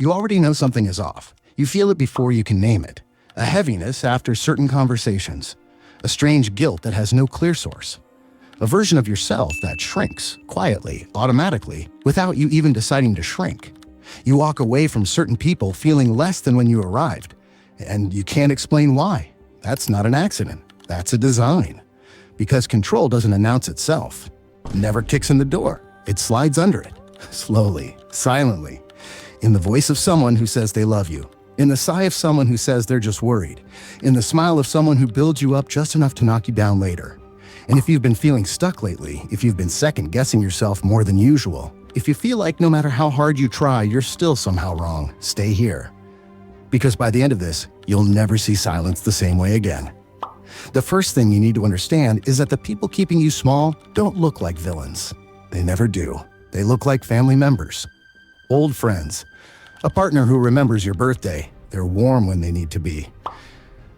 You already know something is off. You feel it before you can name it. A heaviness after certain conversations. A strange guilt that has no clear source. A version of yourself that shrinks, quietly, automatically, without you even deciding to shrink. You walk away from certain people feeling less than when you arrived, and you can't explain why. That's not an accident. That's a design. Because control doesn't announce itself. It never kicks in the door. It slides under it, slowly, silently, in the voice of someone who says they love you, in the sigh of someone who says they're just worried, in the smile of someone who builds you up just enough to knock you down later. And if you've been feeling stuck lately, if you've been second-guessing yourself more than usual, if you feel like no matter how hard you try, you're still somehow wrong, stay here. Because by the end of this, you'll never see silence the same way again. The first thing you need to understand is that the people keeping you small don't look like villains. They never do. They look like family members, old friends, a partner who remembers your birthday. They're warm when they need to be.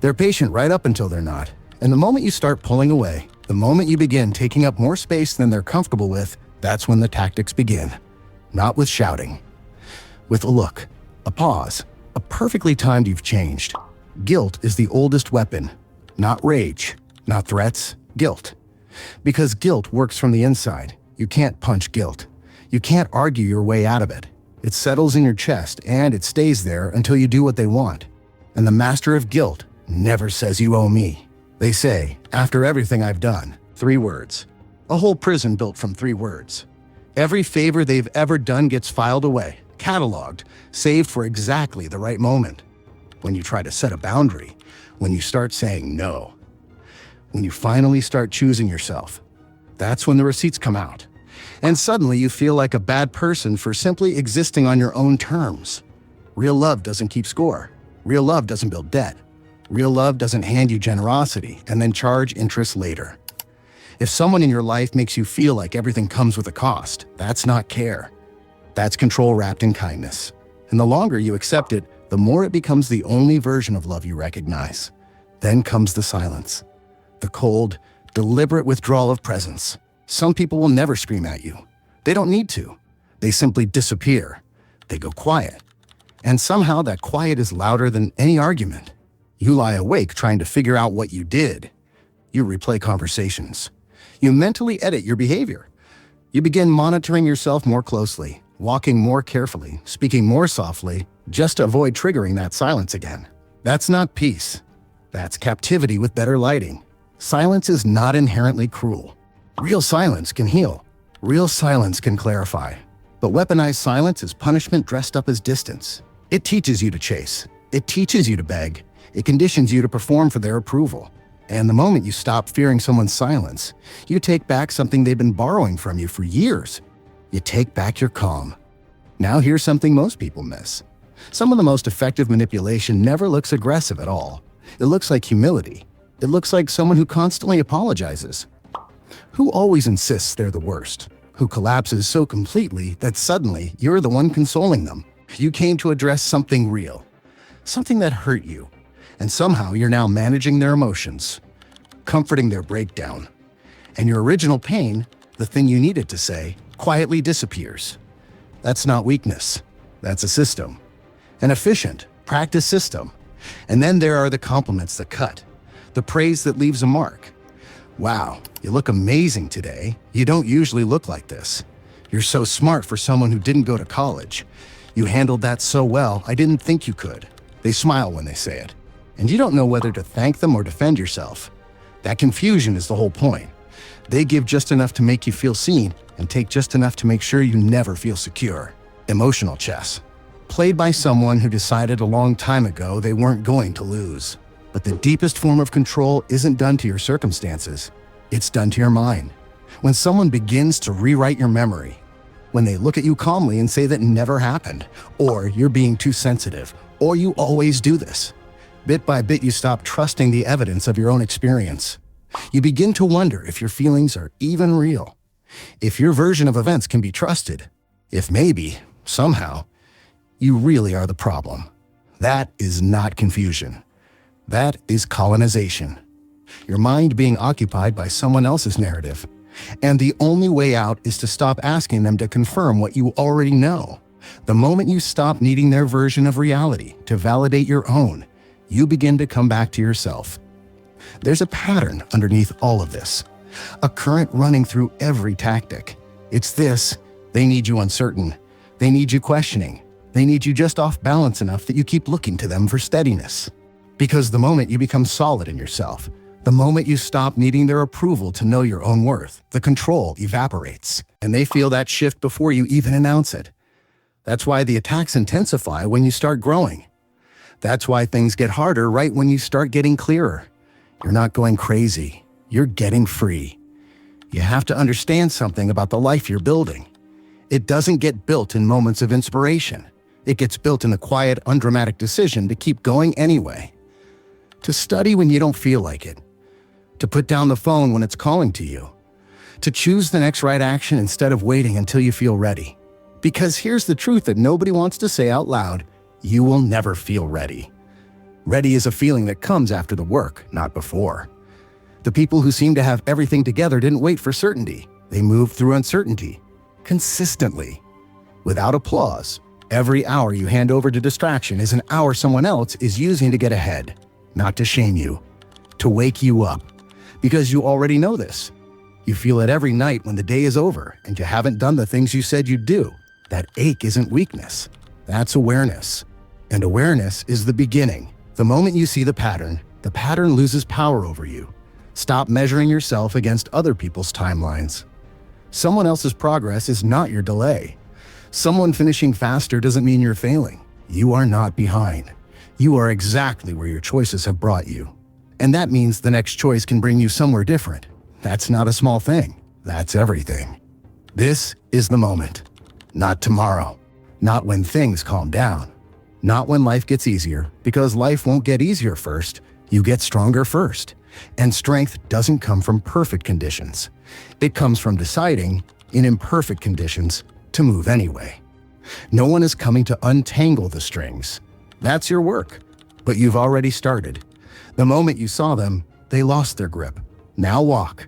They're patient right up until they're not. And the moment you start pulling away, the moment you begin taking up more space than they're comfortable with, that's when the tactics begin. Not with shouting. With a look, a pause, a perfectly timed "you've changed." Guilt is the oldest weapon. Not rage, not threats, guilt. Because guilt works from the inside. You can't punch guilt. You can't argue your way out of it. It settles in your chest and it stays there until you do what they want. And the master of guilt never says you owe me. They say, after everything I've done, 3 words. A whole prison built from 3 words. Every favor they've ever done gets filed away, cataloged, saved for exactly the right moment. When you try to set a boundary, when you start saying no, when you finally start choosing yourself, that's when the receipts come out. And suddenly you feel like a bad person for simply existing on your own terms. Real love doesn't keep score. Real love doesn't build debt. Real love doesn't hand you generosity and then charge interest later. If someone in your life makes you feel like everything comes with a cost, that's not care. That's control wrapped in kindness. And the longer you accept it, the more it becomes the only version of love you recognize. Then comes the silence. The cold, deliberate withdrawal of presence. Some people will never scream at you. They don't need to. They simply disappear. They go quiet. And somehow that quiet is louder than any argument. You lie awake trying to figure out what you did. You replay conversations. You mentally edit your behavior. You begin monitoring yourself more closely, walking more carefully, speaking more softly, just to avoid triggering that silence again. That's not peace. That's captivity with better lighting. Silence is not inherently cruel. Real silence can heal. Real silence can clarify. But weaponized silence is punishment dressed up as distance. It teaches you to chase. It teaches you to beg. It conditions you to perform for their approval. And the moment you stop fearing someone's silence, you take back something they've been borrowing from you for years. You take back your calm. Now here's something most people miss. Some of the most effective manipulation never looks aggressive at all. It looks like humility. It looks like someone who constantly apologizes. Who always insists they're the worst. Who collapses so completely that suddenly you're the one consoling them. You came to address something real. Something that hurt you. And somehow you're now managing their emotions, comforting their breakdown. And your original pain, the thing you needed to say, quietly disappears. That's not weakness. That's a system. An efficient, practiced system. And then there are the compliments that cut. The praise that leaves a mark. Wow, you look amazing today. You don't usually look like this. You're so smart for someone who didn't go to college. You handled that so well, I didn't think you could. They smile when they say it. And you don't know whether to thank them or defend yourself. That confusion is the whole point. They give just enough to make you feel seen and take just enough to make sure you never feel secure. Emotional chess. Played by someone who decided a long time ago they weren't going to lose. But the deepest form of control isn't done to your circumstances. It's done to your mind. When someone begins to rewrite your memory, when they look at you calmly and say that never happened, or you're being too sensitive, or you always do this. Bit by bit, you stop trusting the evidence of your own experience. You begin to wonder if your feelings are even real, if your version of events can be trusted, if maybe, somehow, you really are the problem. That is not confusion. That is colonization. Your mind being occupied by someone else's narrative. And the only way out is to stop asking them to confirm what you already know. The moment you stop needing their version of reality to validate your own, you begin to come back to yourself. There's a pattern underneath all of this, a current running through every tactic. It's this: they need you uncertain, they need you questioning, they need you just off balance enough that you keep looking to them for steadiness. Because the moment you become solid in yourself, the moment you stop needing their approval to know your own worth, the control evaporates, and they feel that shift before you even announce it. That's why the attacks intensify when you start growing. That's why things get harder right when you start getting clearer. You're not going crazy, you're getting free. You have to understand something about the life you're building. It doesn't get built in moments of inspiration. It gets built in the quiet, undramatic decision to keep going anyway. To study when you don't feel like it. To put down the phone when it's calling to you. To choose the next right action instead of waiting until you feel ready. Because here's the truth that nobody wants to say out loud: you will never feel ready. Ready is a feeling that comes after the work, not before. The people who seem to have everything together didn't wait for certainty. They moved through uncertainty. Consistently. Without applause. Every hour you hand over to distraction is an hour someone else is using to get ahead. Not to shame you. To wake you up. Because you already know this. You feel it every night when the day is over and you haven't done the things you said you'd do. That ache isn't weakness. That's awareness. And awareness is the beginning. The moment you see the pattern loses power over you. Stop measuring yourself against other people's timelines. Someone else's progress is not your delay. Someone finishing faster doesn't mean you're failing. You are not behind. You are exactly where your choices have brought you. And that means the next choice can bring you somewhere different. That's not a small thing. That's everything. This is the moment. Not tomorrow. Not when things calm down. Not when life gets easier, because life won't get easier first. You get stronger first. And strength doesn't come from perfect conditions. It comes from deciding, in imperfect conditions, to move anyway. No one is coming to untangle the strings. That's your work. But you've already started. The moment you saw them, they lost their grip. Now walk.